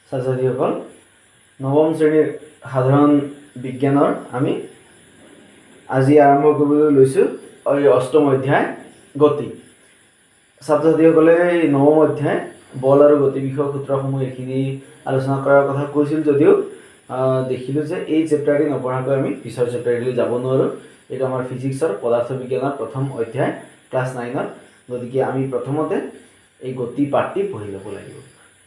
ছাত্ৰ ছাত্ৰীসকল নৱম শ্ৰেণীৰ সাধাৰণ বিজ্ঞানৰ আমি আজি আৰম্ভ কৰিবলৈ লৈছোঁ অষ্টম অধ্যায় গতি। ছাত্ৰ ছাত্ৰীসকলে নৱম অধ্যায় বল আৰু গতি বিষয়ক সূত্ৰসমূহ এইখিনি আলোচনা কৰাৰ কথা কৈছিল যদিও দেখিলোঁ যে এই চেপ্টাৰটি নপঢ়াকৈ আমি পিছৰ চেপ্টাৰটিলৈ যাব নোৱাৰোঁ। এইটো আমাৰ ফিজিক্সৰ পদাৰ্থ বিজ্ঞানৰ প্ৰথম অধ্যায় ক্লাছ 9ৰ। গতিকে আমি প্ৰথমতে এই গতি পাঠটি পঢ়ি ল'ব লাগিব।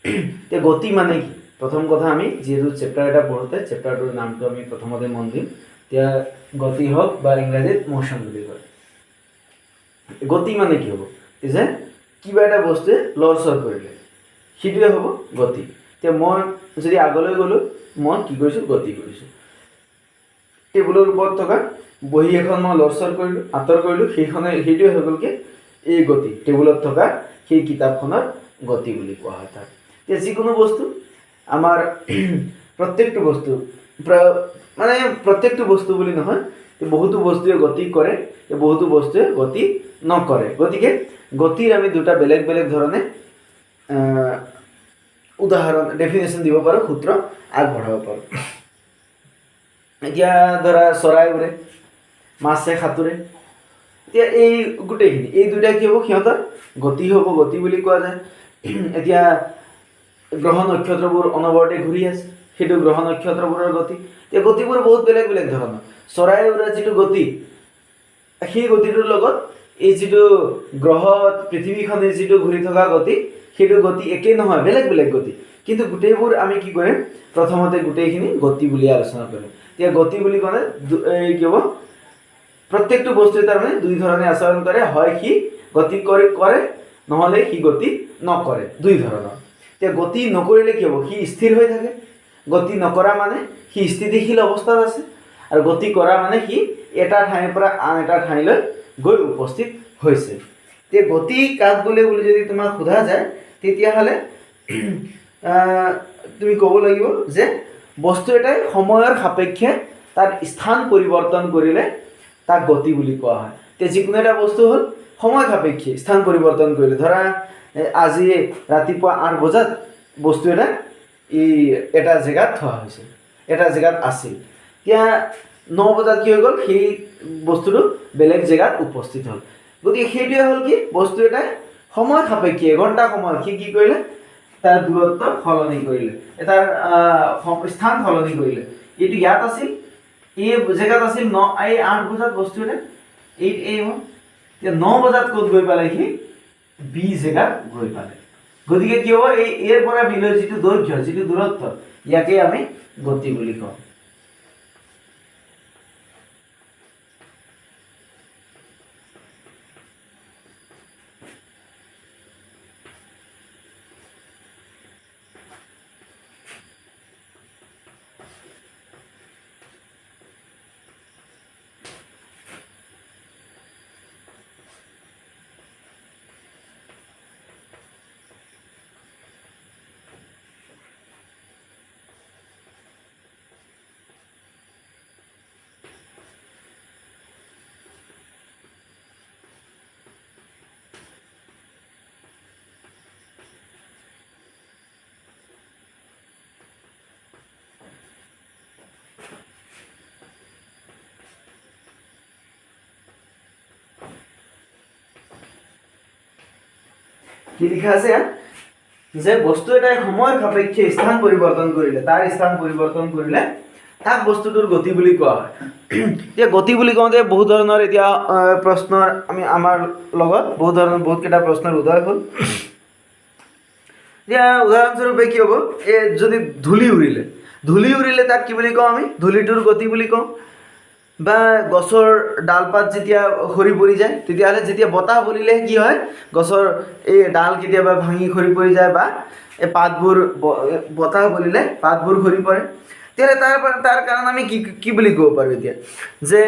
এতিয়া গতি মানে কি? প্ৰথম কথা আমি যিহেতু চেপ্টাৰ এটা পঢ়োঁতে চেপ্টাৰটোৰ নামটো আমি প্ৰথমতে মন দিম। এতিয়া গতি হওক বা ইংৰাজীত মোশ্যন বুলি কয়। গতি মানে কি হ'ব? যে কিবা এটা বস্তুৱে লৰচৰ কৰিলে সেইটোৱে হ'ব গতি। এতিয়া মই যদি আগলৈ গ'লোঁ, মই কি কৰিছোঁ? গতি কৰিছোঁ। টেবুলৰ ওপৰত থকা বহী এখন মই লৰচৰ কৰিলোঁ, আঁতৰ কৰিলোঁ, সেইটোৱে হৈ গ'লকৈ এই গতি। টেবুলত থকা সেই কিতাপখনৰ গতি বুলি কোৱা হয় তাক। এতিয়া যিকোনো বস্তু আমাৰ প্ৰত্যেকটো বস্তু মানে প্ৰত্যেকটো বস্তু বুলি নহয়, বহুতো বস্তুৱে গতি কৰে, বহুতো বস্তুৱে গতি নকৰে। গতিকে গতিৰ আমি দুটা বেলেগ বেলেগ ধৰণে উদাহৰণ ডেফিনেশ্যন দিব পাৰোঁ, সূত্ৰ আগবঢ়াব পাৰোঁ। এতিয়া ধৰা চৰাই উৰে, মাছে সাঁতোৰে। এতিয়া এই গোটেইখিনি এই দুটা কি হ'ব? সিহঁতৰ গতি হ'ব, গতি বুলি কোৱা যায়। এতিয়া গ্ৰহ নক্ষত্ৰবোৰ অনবৰতে ঘূৰি আছে, সেইটো গ্ৰহ নক্ষত্ৰবোৰৰ গতি। এতিয়া গতিবোৰ বহুত বেলেগ বেলেগ ধৰণৰ। চৰাই উৰাৰ যিটো গতি, সেই গতিটোৰ লগত এই যিটো গ্ৰহ পৃথিৱীখনে যিটো ঘূৰি থকা গতি, সেইটো গতি একেই নহয়, বেলেগ বেলেগ গতি। কিন্তু গোটেইবোৰ আমি কি কৰিম? প্ৰথমতে গোটেইখিনি গতি বুলি আলোচনা কৰিম। এতিয়া গতি বুলি ক'লে কি হ'ব? প্ৰত্যেকটো বস্তুৱে তাৰমানে দুই ধৰণে আচৰণ কৰে। হয় সি গতি কৰে, নহ'লে সি গতি নকৰে, দুই ধৰণৰ। এতিয়া গতি নকৰিলে কি হ'ব? সি স্থিৰ হৈ থাকে। গতি নকৰা মানে সি স্থিতিশীল অৱস্থাত আছে, আৰু গতি কৰা মানে সি এটা ঠাইৰ পৰা আন এটা ঠাইলৈ গৈ উপস্থিত হৈছে। এতিয়া গতি কাক বোলে বুলি যদি তোমাক সোধা যায়, তেতিয়াহ'লে তুমি ক'ব লাগিব যে বস্তু এটাই সময়ৰ সাপেক্ষে তাৰ স্থান পৰিৱৰ্তন কৰিলে তাক গতি বুলি কোৱা হয়। এতিয়া যিকোনো এটা বস্তু হ'ল সময় সাপেক্ষে স্থান পৰিৱৰ্তন কৰিলে। ধৰা আজি ৰাতিপুৱা 8 বজাত বস্তু এটা জেগাত থোৱা হৈছে, এটা জেগাত আছিল। এতিয়া 9 বজাত কি হৈ গ'ল? সেই বস্তুটো বেলেগ জেগাত উপস্থিত হ'ল। গতিকে সেইটোৱে হ'ল কি? বস্তু এটাই সময় সাপেক্ষে এঘণ্টা সময়ত সি কি কৰিলে? তাৰ দূৰত্ব সলনি কৰিলে, তাৰ স্থান সলনি কৰিলে। এইটো ইয়াত আছিল, এই জেগাত আছিল 8 বজাত বস্তু এটা 8 AM। এতিয়া 9 বজাত ক'ত গৈ পালে? সি B জেগাত গৈ পালে। গতিকে কি হ'ব? এই এৰ পৰা বিলৈ যিটো দৈৰ্ঘ্য, যিটো দূৰত্ব, ইয়াকে আমি গতি বুলি কওঁ। কি লিখা আছে? যে বস্তু এটাই সময়ৰ সাপেক্ষে স্থান পৰিৱৰ্তন কৰিলে, তাৰ স্থান পৰিৱৰ্তন কৰিলে তাক বস্তুটোৰ গতি বুলি কোৱা হয়। এতিয়া গতি বুলি কওঁতে বহুত ধৰণৰ এতিয়া প্ৰশ্নৰ আমাৰ লগত বহুতকেইটা প্ৰশ্নৰ উদয় হ'ল। এতিয়া উদাহৰণস্বৰূপে কি হ'ব? যদি ধূলি উৰিলে তাক কি বুলি কওঁ? আমি ধূলিটোৰ গতি বুলি কওঁ। বা গছৰ ডালপাত যেতিয়া সৰি পৰি যায়, তেতিয়াহ'লে যেতিয়া বতাহ বলিলে কি হয়? গছৰ এই ডাল কেতিয়াবা ভাঙি সৰি পৰি যায়, বা এই পাতবোৰ বতাহ বলিলে পাতবোৰ সৰি পৰে। তেতিয়াহ'লে তাৰ কাৰণ আমি কি বুলি ক'ব পাৰোঁ? এতিয়া যে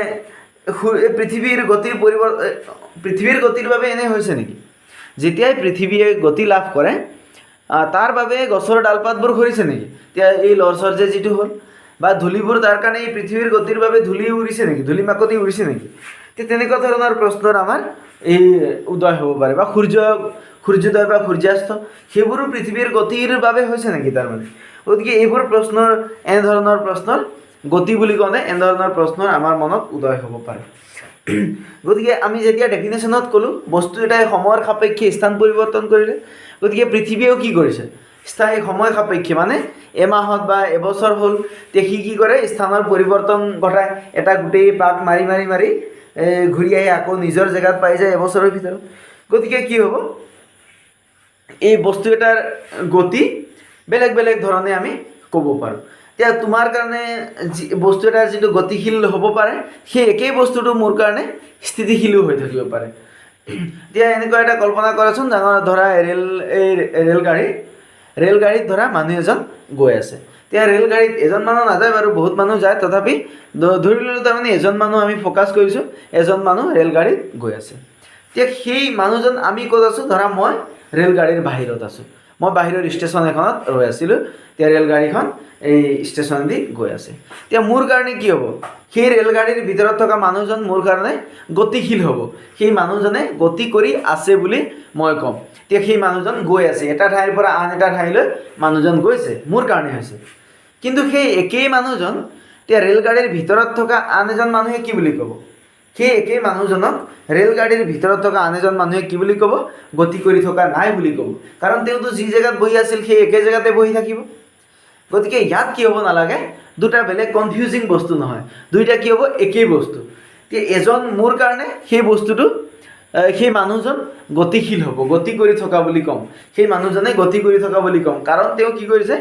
পৃথিৱীৰ গতিৰ বাবে এনে হৈছে নেকি? যেতিয়াই পৃথিৱীয়ে গতি লাভ কৰে, তাৰ বাবে গছৰ ডালপাতবোৰ সৰিছে নেকি? এতিয়া এই লৰচৰ যিটো হ'ল, বা ধূলিবোৰ তাৰ কাৰণে এই পৃথিৱীৰ গতিৰ বাবে ধূলি উৰিছে নেকি? ধূলি মাকতি উৰিছে নেকি? তেনেকুৱা ধৰণৰ প্ৰশ্নৰ আমাৰ এই উদয় হ'ব পাৰে। বা সূৰ্যোদয় বা সূৰ্যাস্ত, সেইবোৰো পৃথিৱীৰ গতিৰ বাবে হৈছে নেকি? তাৰমানে গতিকে এইবোৰ প্ৰশ্নৰ এনেধৰণৰ প্ৰশ্নৰ গতি বুলি ক'লে এনেধৰণৰ প্ৰশ্নৰ আমাৰ মনত উদয় হ'ব পাৰে। গতিকে আমি যেতিয়া ডেফিনেশ্যনত ক'লোঁ বস্তু এটাই সময়ৰ সাপেক্ষে স্থান পৰিৱৰ্তন কৰিলে, গতিকে পৃথিৱীয়েও কি কৰিছে স্থায়ী সময় সাপেক্ষে মানে এমাহত বা এবছৰ হ'ল তে সি কি কৰে স্থানৰ পৰিৱৰ্তন ঘটায়, এটা গোটেই পাক মাৰি মাৰি মাৰি ঘূৰি আহি আকৌ নিজৰ জেগাত পাই যায় এবছৰৰ ভিতৰত। গতিকে কি হ'ব এই বস্তু এটাৰ গতি বেলেগ বেলেগ ধৰণে আমি ক'ব পাৰোঁ। এতিয়া তোমাৰ কাৰণে বস্তু এটা যিটো গতিশীল হ'ব পাৰে সেই একেই বস্তুটো মোৰ কাৰণে স্থিতিশীলো হৈ থাকিব পাৰে। এতিয়া এনেকুৱা এটা কল্পনা কৰাচোন, ডাঙৰ ধৰা ৰেলগাড়ীত ধৰা মানুহ এজন গৈ আছে। এতিয়া ৰেলগাড়ীত এজন মানুহ নাযায় বাৰু, বহুত মানুহ যায়, তথাপি ধৰি ল'লোঁ তাৰমানে এজন মানুহ আমি ফ'কাছ কৰিছোঁ, এজন মানুহ ৰেলগাড়ীত গৈ আছে। এতিয়া সেই মানুহজন আমি ক'ত আছোঁ, ধৰা মই ৰেলগাড়ীৰ বাহিৰত আছোঁ, মই বাহিৰৰ ষ্টেচন এখনত ৰৈ আছিলোঁ, এতিয়া ৰেলগাড়ীখন এই ষ্টেচনেদি গৈ আছে। এতিয়া মোৰ কাৰণে কি হ'ব, সেই ৰেলগাড়ীৰ ভিতৰত থকা মানুহজন মোৰ কাৰণে গতিশীল হ'ব, সেই মানুহজনে গতি কৰি আছে বুলি মই ক'ম। এতিয়া সেই মানুহজন গৈ আছে, এটা ঠাইৰ পৰা আন এটা ঠাইলৈ মানুহজন গৈছে, মোৰ কাৰণে হৈছে। কিন্তু সেই একেই মানুহজন এতিয়া ৰেলগাড়ীৰ ভিতৰত থকা আন এজন মানুহে কি বুলি ক'ব, সেই একেই মানুহজনক ৰেলগাড়ীৰ ভিতৰত থকা আন এজন মানুহে কি বুলি ক'ব, গতি কৰি থকা নাই বুলি ক'ব, কাৰণ তেওঁতো যি জেগাত বহি আছিল সেই একে জেগাতে বহি থাকিব। গতিকে ইয়াত কি হ'ব নালাগে, দুটা বেলেগ কনফিউজিং বস্তু নহয়, দুইটা কি হ'ব একেই বস্তু। এতিয়া এজন মোৰ কাৰণে সেই বস্তুটো সেই মানুহজন গতিশীল হ'ব, গতি কৰি থকা বুলি ক'ম, সেই মানুহজনে গতি কৰি থকা বুলি ক'ম, কাৰণ তেওঁ কি কৰিছে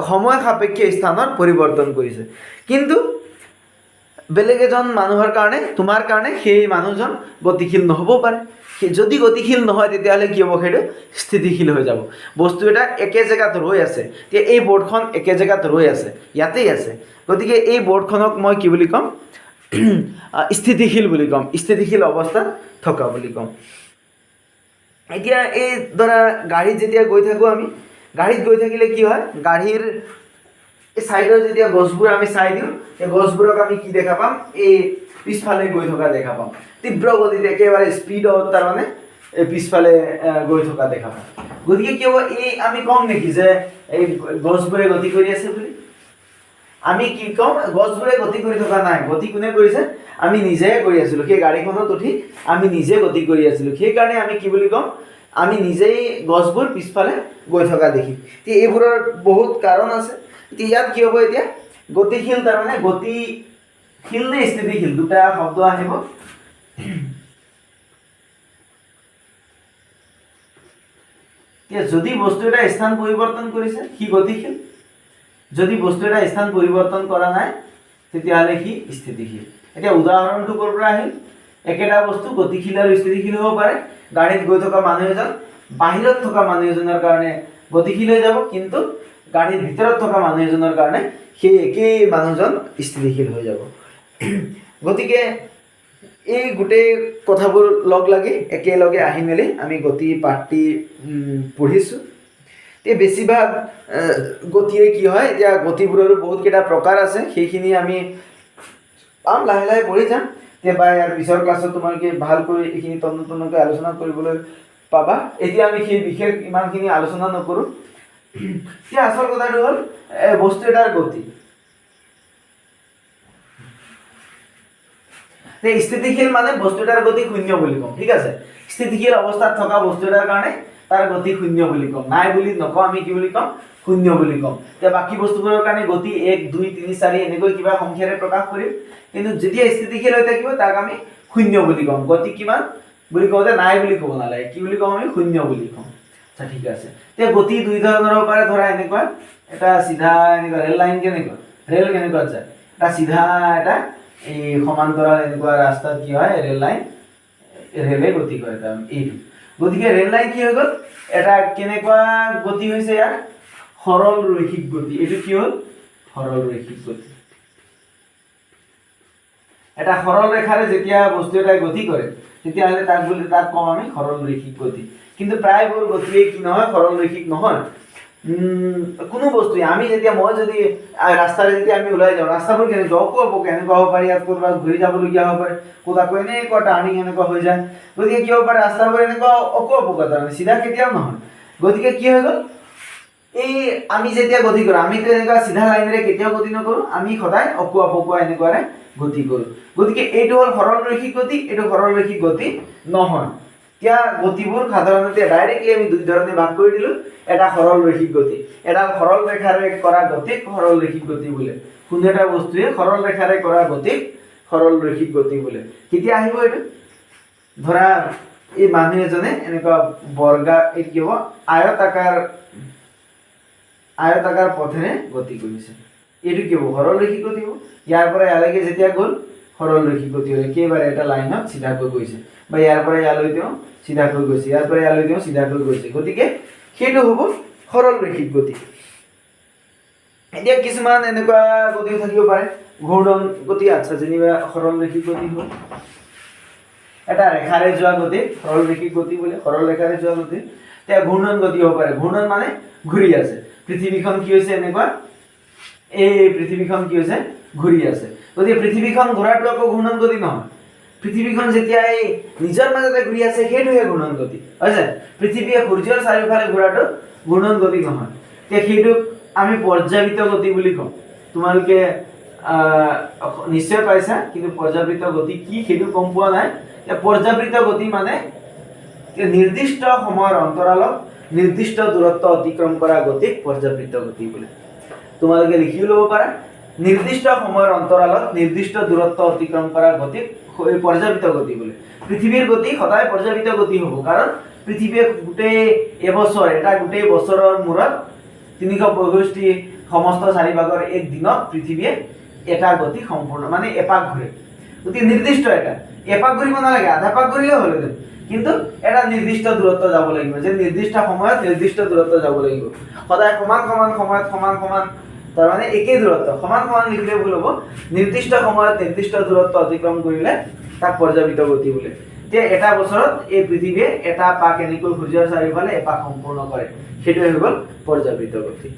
সময় সাপেক্ষে স্থানত পৰিৱৰ্তন কৰিছে। কিন্তু বেলেগ এজন মানুহৰ কাৰণে তোমাৰ কাৰণে সেই মানুহজন গতিশীল নহ'ব পাৰে। যদি গতিশীল নহয় তেতিয়াহ'লে কি হ'ব, সেইটো স্থিতিশীল হৈ যাব। বস্তু এটা একে জেগাত ৰৈ আছে, এতিয়া এই বৰ্ডখন একে জেগাত ৰৈ আছে, ইয়াতেই আছে, গতিকে এই বৰ্ডখনক মই কি বুলি ক'ম, স্থিতিশীল বুলি ক'ম, স্থিতিশীল অৱস্থাত থকা বুলি ক'ম। এতিয়া এই ধৰা গাড়ীত যেতিয়া গৈ থাকোঁ, আমি গাড়ীত গৈ থাকিলে কি হয়, গাড়ীৰ এই ছাইডৰ যেতিয়া গছবোৰ আমি চাই দিওঁ, এই গছবোৰক আমি কি দেখা পাম, এই পিছফালে গৈ থকা দেখা পাম, তীব্ৰ গতিত একেবাৰে স্পীডত তাৰমানে এই পিছফালে গৈ থকা দেখা পাম। গতিকে কি হ'ব, এই আমি কম নেকি যে এই গছবোৰে গতি কৰি আছে বুলি, আমি কি কম, গছবোৰে গতি কৰি থকা নাই, গতি কোনে কৰিছে, আমি নিজে কৰি আছিলোঁ, সেই গাড়ীখনত উঠি আমি নিজে গতি কৰি আছিলোঁ, সেইকাৰণে আমি কি বুলি ক'ম, আমি নিজেই গছবোৰ পিছফালে গৈ থকা দেখি। এতিয়া এইবোৰৰ বহুত কাৰণ আছে। এতিয়া ইয়াত কি হ'ব, এতিয়া গতিশীল তাৰমানে গতিশীল নে স্থিতিশীল, দুটা শব্দ আহিব। এতিয়া যদি বস্তু এটা স্থান পৰিৱৰ্তন কৰিছে সি গতিশীল, যদি বস্তু এটা স্থান পৰিৱৰ্তন কৰা নাই তেতিয়াহ'লে সি স্থিতিশীল। এতিয়া উদাহৰণটো ক'ৰ পৰা আহিল, একেটা বস্তু গতিশীল আৰু স্থিতিশীল হ'ব পাৰে। গাড়ীত গৈ থকা মানুহ এজন বাহিৰত থকা মানুহ এজনৰ কাৰণে গতিশীল হৈ যাব, কিন্তু গাড়ীৰ ভিতৰত থকা মানুহ এজনৰ কাৰণে সেই একেই মানুহজন স্থিতিশীল হৈ যাব। গতিকে এই গোটেই কথাবোৰ লগ লাগি একেলগে আহি মেলি আমি গতি পাঠটি পঢ়িছোঁ। এই বেছিভাগ গতিয়ে কি হয়, এতিয়া গতিবোৰৰো বহুতকেইটা প্ৰকাৰ আছে, সেইখিনি আমি পাম, লাহে লাহে পঢ়ি যাম। এতিয়া বা ইয়াৰ পিছৰ ক্লাছত তোমালোকে ভালকৈ এইখিনি তন্নতন্নকৈ আলোচনা কৰিবলৈ পাবা। এতিয়া আমি সেই বিশেষ ইমানখিনি আলোচনা নকৰোঁ। এতিয়া আচল কথাটো হ'ল বস্তু এটাৰ গতি। স্থিতিশীল মানে বস্তু এটাৰ গতি শূন্য বুলি ক'ম, ঠিক আছে। স্থিতিশীল অৱস্থাত থকা বস্তু এটাৰ কাৰণে তাৰ গতি শূন্য বুলি ক'ম, নাই বুলি নকওঁ, আমি কি বুলি ক'ম, শূন্য বুলি ক'ম। এতিয়া বাকী বস্তুবোৰৰ কাৰণে গতি 1 2 3 4 এনেকৈ কিবা সংখ্যাৰে প্ৰকাশ কৰিম, কিন্তু যেতিয়া স্থিতিশীল হৈ থাকিব তাক আমি শূন্য বুলি ক'ম। গতি কিমান বুলি কওঁতে নাই বুলি ক'ব নালাগে, কি বুলি ক'ম, আমি শূন্য বুলি ক'ম। আচ্ছা, ঠিক আছে। এতিয়া গতি দুই ধৰণৰ হ'ব পাৰে, ধৰা এনেকুৱা এটা চিধা, এনেকুৱা ৰেল লাইন, কেনেকুৱা ৰেল কেনেকুৱা যায়, এটা চিধা এটা এই সমান্তৰাল এনেকুৱা ৰাস্তাত কি হয়, ৰেল লাইন, ৰেলে গতি কৰে তাৰমানে এইটো। গতিকে ৰেল লাইন কি হৈ গ'ল, এটা কেনেকুৱা গতি হৈছে, ইয়াৰ সৰল ৰৈখিক গতি। এইটো কি হ'ল, সৰল ৰৈখিক গতি। এটা সৰল ৰেখাৰে যেতিয়া বস্তু এটাই গতি কৰে তেতিয়াহ'লে তাক কওঁ আমি সৰল ৰৈখিক গতি। কিন্তু প্ৰায়বোৰ গতিয়ে কি নহয়, সৰল ৰৈখিক নহয়। কোনো বস্তুৱে আমি যেতিয়া মই যদি ৰাস্তাৰে যেতিয়া আমি ওলাই যাওঁ, ৰাস্তাবোৰ কেনেকুৱা কেনেকুৱা হ'ব পাৰে, ইয়াত ক'ৰবাত ঘূৰি যাবলগীয়া হ'ব পাৰে, ক'ত আকৌ এনেকুৱা টাৰ্ণিং এনেকুৱা হৈ যায়। গতিকে কি হ'ব পাৰে, ৰাস্তাবোৰ এনেকুৱা অকোৱা তাৰমানে চিধা কেতিয়াও নহয়। গতিকে কি হৈ গ'ল, এই আমি যেতিয়া গতি কৰোঁ আমিতো এনেকুৱা চিধা লাইনেৰে কেতিয়াও গতি নকৰোঁ, আমি সদায় অকুৱা পকুৱা এনেকুৱাৰে গতি কৰোঁ। গতিকে এইটো হ'ল সৰল ৰৈখিক গতি, এইটো সৰল ৰৈখিক গতি নহয়। এতিয়া গতিবোৰ সাধাৰণতে ডাইৰেক্টলি আমি দুই ধৰণে ভাগ কৰি দিলোঁ। এটা সৰল ৰৈখিক গতি, এটা সৰল ৰেখাৰে কৰা গতিক সৰল ৰৈখিক গতি বোলে। কোনো এটা বস্তুৱে সৰল ৰেখাৰে কৰা গতিক সৰল ৰৈখিক গতি বোলে। কেতিয়া আহিব এইটো? ধৰা এই মানুহ এজনে এনেকুৱা এইটো কি হ'ব আয়তাকাৰ পথেৰে গতি কৰিছে, এইটো কি হ'ব? সৰল ৰৈখিক গতি হ'ব। ইয়াৰ পৰা ইয়ালৈকে যেতিয়া গ'ল সৰল ৰৈখিক গতি হ'ল, একেবাৰে এটা লাইনত চিধাকৈ গৈছে, বা ইয়াৰ পৰা ইয়ালৈ তেওঁ চিধাকৈ গৈছে, ইয়াৰ পৰা ইয়ালৈ তেওঁ চিধাকৈ গৈছে, গতিকে সেইটো হ'ব সৰল ৰৈখিক গতি। এতিয়া কিছুমান এনেকুৱা গতিও থাকিব পাৰে, ঘূৰ্ণন গতি। আচ্ছা, যেনিবা সৰল ৰৈখিক গতি হ'ল এটা ৰেখাৰে যোৱা গতি, সৰল ৰৈখিক গতি বোলে, সৰল ৰেখাৰে যোৱা গতি। এতিয়া ঘূৰ্ণন গতি হ'ব পাৰে, ঘূৰ্ণন মানে ঘূৰি আছে, পৃথিৱীখন কি হৈছে এনেকুৱা, এই পৃথিৱীখন কি হৈছে ঘূৰি আছে, গতিকে পৃথিৱীখন ঘূৰাটো আকৌ ঘূৰ্ণন গতি নহয়। পৃথিৱীখন যেতিয়া এই নিজৰ মাজতে ঘূৰি আছে সেইটোহে ঘূৰ্ণন গতি হৈছে। পৃথিৱীয়ে সূৰ্যৰ চাৰিওফালে ঘূৰাটো ঘূৰ্ণন গতি নহয়। এতিয়া সেইটোক আমি পৰ্যাবৃত্ত গতি বুলি কওঁ। তোমালোকে নিশ্চয় পাইছা, কিন্তু পৰ্যাবৃত্ত গতি কি সেইটো গম পোৱা নাই। পৰ্যাবৃত্ত গতি মানে নিৰ্দিষ্ট সময়ৰ অন্তৰালত নিৰ্দিষ্ট দূৰত্ব অতিক্ৰম কৰা গতিক পৰ্যাবৃত্ত গতি বোলে। তোমালোকে লিখিও ল'ব পাৰা, নিৰ্দিষ্ট সময়ৰ অন্তৰালত নিৰ্দিষ্ট দূৰত্ব অতিক্ৰম কৰা গতিক পৰ্যাবৃত্ত গতি বোলে। পৃথিৱীৰ গতি সদায় পৰ্যাবৃত্ত গতি হ'ব, কাৰণ পৃথিৱীয়ে গোটেই এবছৰ, এটা গোটেই বছৰৰ মূৰত 365 সমস্ত 4 ভাগৰ এক দিনত পৃথিৱীয়ে এটা গতি সম্পূৰ্ণ মানে এপাক ঘূৰে। গতিকে নিৰ্দিষ্ট এটা এপাক ঘূৰিব নালাগে, আধা পাক ঘূৰিলেও হ'ল, কিন্তু এটা নিৰ্দিষ্ট দূৰত্ব যাব লাগিব, যে নিৰ্দিষ্ট সময়ত নিৰ্দিষ্ট দূৰত্ব যাব লাগিব। সদায় সমান সমান সময়ত সমান সমান, তাৰমানে একেই দূৰত্ব, সমান সমান লিখিলে ভুল হ'ব। নিৰ্দিষ্ট সময়ত নিৰ্দিষ্ট দূৰত্ব অতিক্ৰম কৰিলে তাক পৰ্যাবৃত্ত গতি বোলে। এতিয়া এটা বছৰত এই পৃথিৱীয়ে এটা পাক এনেকৈ সূৰ্যৰ চাৰিওফালে এপাক সম্পূৰ্ণ কৰে, সেইটোৱে হৈ গ'ল পৰ্যাবৃত্ত গতি।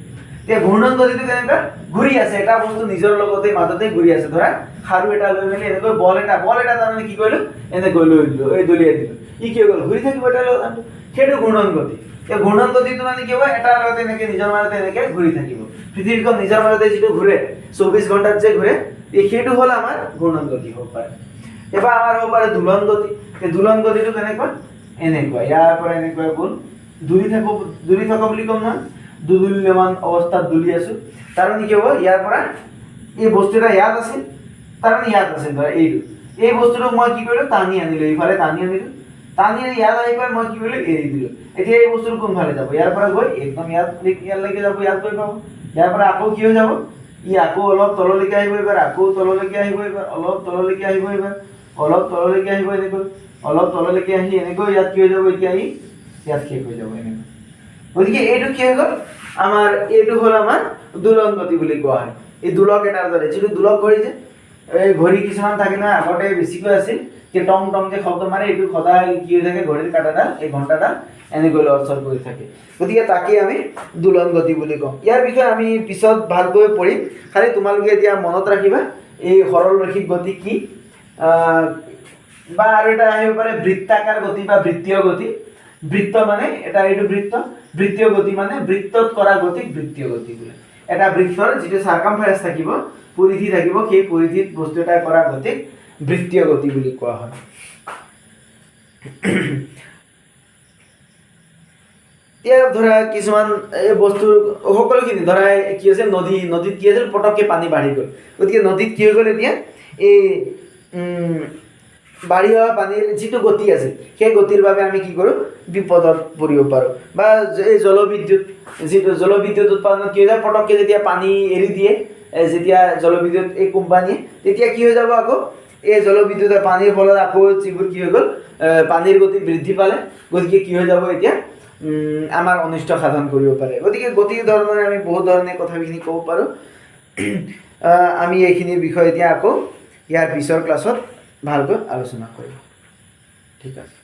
এতিয়া ঘূৰ্ণন গতিটো কেনেকুৱা? ঘূৰি আছে, এটা বস্তু নিজৰ লগতে মাজতে ঘূৰি আছে। ধৰা খাৰু এটা লৈ মেলি এনেকৈ বল এটা তাৰমানে কি কৰিলোঁ, এনেকৈ লৈ দিলোঁ, এই দলিয়াই দিলোঁ, ই কি হৈ গ'ল? ঘূৰি থাকিব এটাৰ লগত, সেইটো ঘূৰ্ণন গতি। এতিয়া ঘূৰ্ণন গতিটো মানে কি হ'ব? এটাৰ লগতে এনেকৈ নিজৰ মাজতে এনেকৈ ঘূৰি থাকিব। পৃথিৱীখন নিজৰ মাজতে যিটো ঘূৰে 24 ঘণ্টাত যে ঘূৰে, সেইটো হ'ল আমাৰ ঘূৰ্ণন গতি হ'ব পাৰে। এবাৰ আমাৰ হ'ব পাৰে দোলন গতি। এই দোলন গতিটো কেনেকুৱা? এনেকুৱা, ইয়াৰ পৰা এনেকুৱা গ'ল, দুলি থকা বুলি ক'ম নহয়, দুদুল্যমান অৱস্থাত দুলি আছোঁ। তাৰমানে কি হ'ব? ইয়াৰ পৰা এই বস্তু এটা ইয়াত আছিল, তাৰমানে ইয়াত আছিল, ধৰা এইটো, এই বস্তুটোক মই কি কৰিলোঁ? টানি আনিলোঁ, এইফালে টানি আনিলোঁ, টানি আনি ইয়াত আহি পাই মই কি কৰিলোঁ? এৰি দিলোঁ। এতিয়া এই বস্তুটো কোনফালে যাব? ইয়াৰ পৰা গৈ একদম ইয়ালৈকে যাব, ইয়াত গৈ পাব। ইয়াৰ পৰা আকৌ কি হৈ যাব? ই আকৌ অলপ তললৈকে আহিব, এবাৰ আকৌ তললৈকে আহিব, এবাৰ অলপ তললৈকে আহিব, এবাৰ অলপ তললৈকে আহিব, এনেকৈ অলপ তললৈকে আহি এনেকৈ ইয়াত কি হৈ যাব? এতিয়া ই ইয়াত শেষ হৈ যাব এনেকৈ। গতিকে এইটো কি হৈ গ'ল? আমাৰ এইটো হ'ল আমাৰ দোলন গতি বুলি কোৱা হয়। এই দোলক এটাৰ দৰে, যিটো দোলক ঘড়ী যে, এই ঘড়ী কিছুমান থাকে নহয়, আগতে বেছিকৈ আছিল, যে টং টং যে শব্দ মাৰে, এইটো সদায় কি হৈ থাকে? ঘড়ীৰ কাঁটাডাল, এই ঘণ্টাডাল এনেকৈ লৰচৰ কৰি থাকে, গতিকে তাকে আমি দোলন গতি বুলি কওঁ। ইয়াৰ বিষয়ে আমি পিছত ভালকৈ পঢ়িম, খালি তোমালোকে এতিয়া মনত ৰাখিবা এই সৰল ৰৈখিক গতি কি, বা আৰু এটা আহিব পাৰে বৃত্তাকাৰ গতি বা বৃত্তীয় গতি। বৃত্ত মানে এটা, এইটো বৃত্তীয় গতি মানে বৃত্তত কৰা গতিক বৃত্তীয় গতি বোলে। এটা বৃত্তৰ যিটো চাৰ্কামফাৰেন্স থাকিব, পৰিধি থাকিব, সেই পৰিধিত বস্তু এটা কৰা গতিক বৃত্তীয় গতি বুলি কোৱা হয়। এতিয়া ধৰা কিছুমান এই বস্তুৰ সকলোখিনি, ধৰা কি হৈছে, নদীত কি আছিল? পটককৈ পানী বাঢ়ি গ'ল, গতিকে নদীত কি হৈ গ'ল? এতিয়া এই বাঢ়ি অহা পানীৰ যিটো গতি আছিল, সেই গতিৰ বাবে আমি কি কৰোঁ? বিপদত পৰিব পাৰোঁ। বা এই যিটো জলবিদ্যুৎ উৎপাদনত কি হৈ যায়? পটককৈ যেতিয়া পানী এৰি দিয়ে, যেতিয়া জলবিদ্যুৎ এই কোম্পানীয়ে, তেতিয়া কি হৈ যাব? আকৌ এই জলবিদ্যুতৰ পানীৰ ফলত আকৌ যিবোৰ কি হৈ গ'ল? পানীৰ গতি বৃদ্ধি পালে, গতিকে কি হৈ যাব? এতিয়া আমাৰ অনিষ্ট সাধন কৰিব পাৰে। গতিকে গতিৰ ধৰণে আমি বহুত ধৰণে কথাখিনি ক'ব পাৰোঁ। আমি এইখিনিৰ বিষয়ে এতিয়া আকৌ ইয়াৰ পিছৰ ক্লাছত ভালকৈ আলোচনা কৰিম। ঠিক আছে।